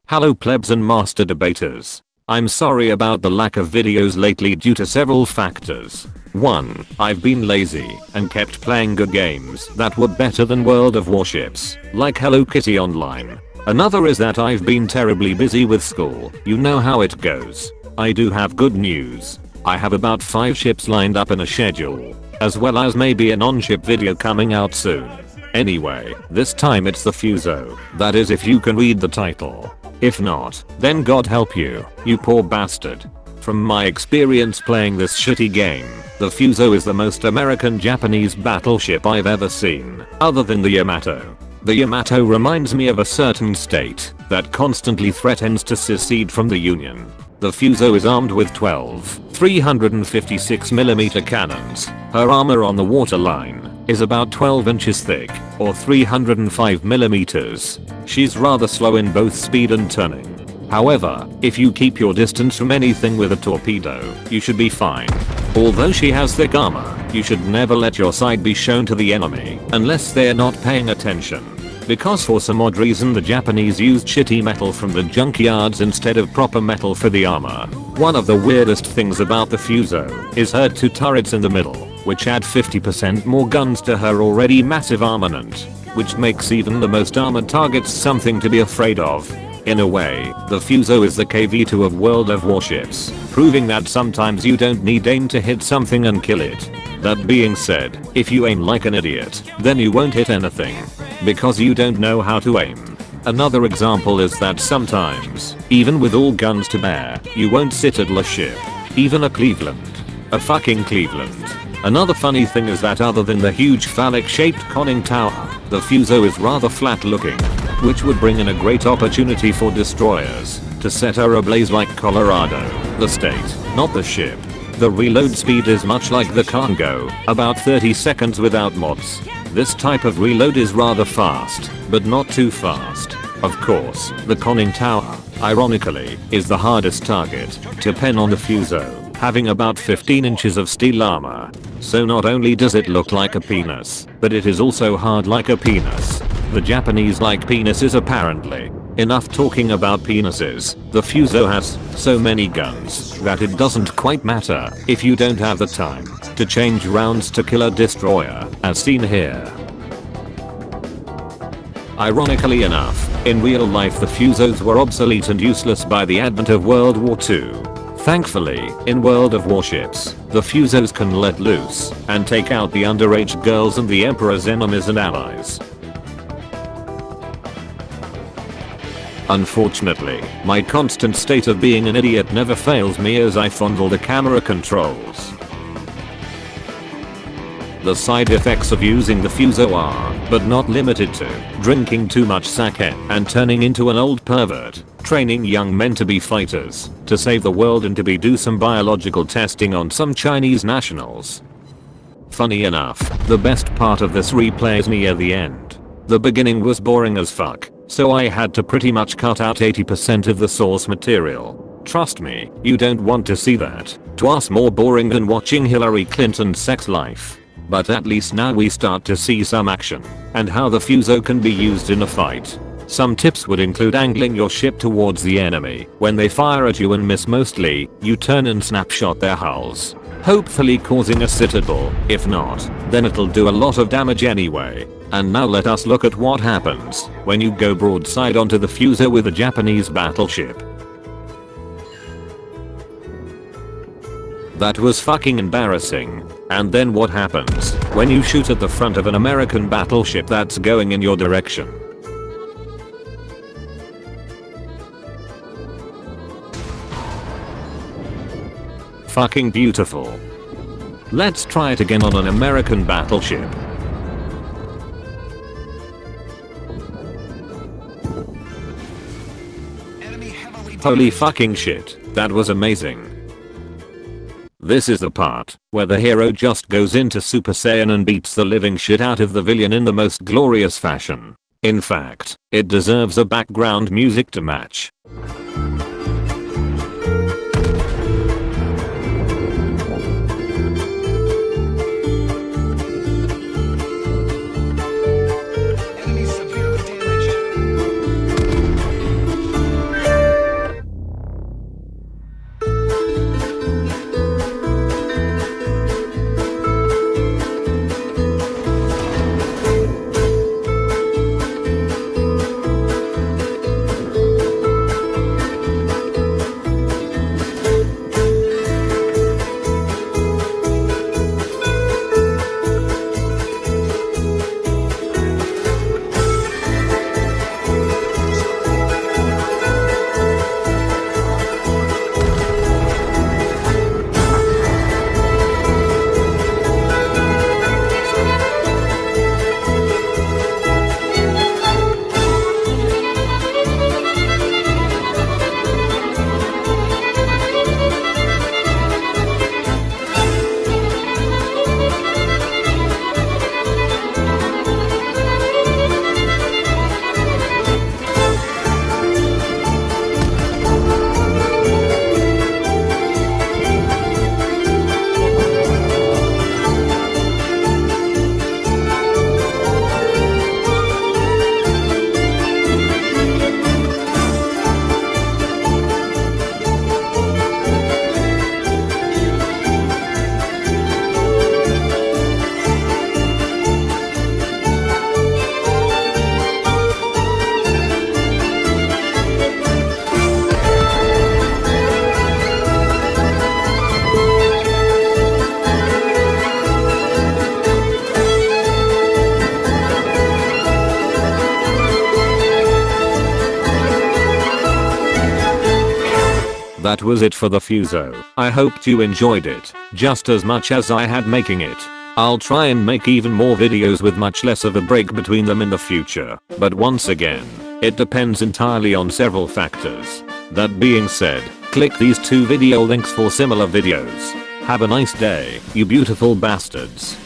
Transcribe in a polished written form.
Hello plebs and master debaters. I'm sorry about the lack of videos lately due to several factors. 1. I've been lazy and kept playing good games that were better than World of Warships, like Hello Kitty Online. Another is that I've been terribly busy with school, you know how it goes. I do have good news. I have about 5 ships lined up in a schedule, as well as maybe an on-ship video coming out soon. Anyway, this time it's the Fuso, that is if you can read the title. If not, then God help you, you poor bastard. From my experience playing this shitty game, the Fuso is the most American Japanese battleship I've ever seen, other than the Yamato. The Yamato reminds me of a certain state that constantly threatens to secede from the Union. The Fuso is armed with 12 356mm cannons. Her armor on the waterline is about 12 inches thick, or 305mm. She's rather slow in both speed and turning. However, if you keep your distance from anything with a torpedo, you should be fine. Although she has thick armor, you should never let your side be shown to the enemy unless they're not paying attention. Because for some odd reason the Japanese used shitty metal from the junkyards instead of proper metal for the armor. One of the weirdest things about the Fuso is her 2 turrets in the middle, which add 50% more guns to her already massive armament, which makes even the most armored targets something to be afraid of. In a way, the Fuso is the KV2 of World of Warships, proving that sometimes you don't need aim to hit something and kill it. That being said, if you aim like an idiot, then you won't hit anything, because you don't know how to aim. Another example is that sometimes, even with all guns to bear, you won't sit at a ship. Even a Cleveland. A fucking Cleveland. Another funny thing is that other than the huge phallic shaped conning tower, the Fuso is rather flat looking, which would bring in a great opportunity for destroyers to set her ablaze like Colorado, the state, not the ship. The reload speed is much like the Congo, about 30 seconds without mods. This type of reload is rather fast, but not too fast. Of course, the conning tower, ironically, is the hardest target to pen on the Fuso, having about 15 inches of steel armor. So not only does it look like a penis, but it is also hard like a penis. The Japanese like penises apparently. Enough talking about penises. The Fuso has so many guns that it doesn't quite matter if you don't have the time to change rounds to kill a destroyer, as seen here. Ironically enough, in real life the Fusos were obsolete and useless by the advent of World War II. Thankfully, in World of Warships, the Fusos can let loose and take out the underage girls and the Emperor's enemies and allies. Unfortunately, my constant state of being an idiot never fails me as I fondle the camera controls. The side effects of using the Fuso are, but not limited to, drinking too much sake and turning into an old pervert, training young men to be fighters, to save the world and to do some biological testing on some Chinese nationals. Funny enough, the best part of this replay is near the end. The beginning was boring as fuck, so I had to pretty much cut out 80% of the source material. Trust me, you don't want to see that. 'Twas more boring than watching Hillary Clinton's sex life. But at least now we start to see some action, and how the Fuso can be used in a fight. Some tips would include angling your ship towards the enemy. When they fire at you and miss mostly, you turn and snapshot their hulls, hopefully causing a citadel. If not, then it'll do a lot of damage anyway. And now let us look at what happens when you go broadside onto the Fuso with a Japanese battleship. That was fucking embarrassing. And then what happens when you shoot at the front of an American battleship that's going in your direction? Fucking beautiful. Let's try it again on an American battleship. Holy fucking shit, that was amazing. This is the part where the hero just goes into Super Saiyan and beats the living shit out of the villain in the most glorious fashion. In fact, it deserves a background music to match. That was it for the Fuso. I hoped you enjoyed it just as much as I had making it. I'll try and make even more videos with much less of a break between them in the future, but once again, it depends entirely on several factors. That being said, click these 2 video links for similar videos. Have a nice day, you beautiful bastards.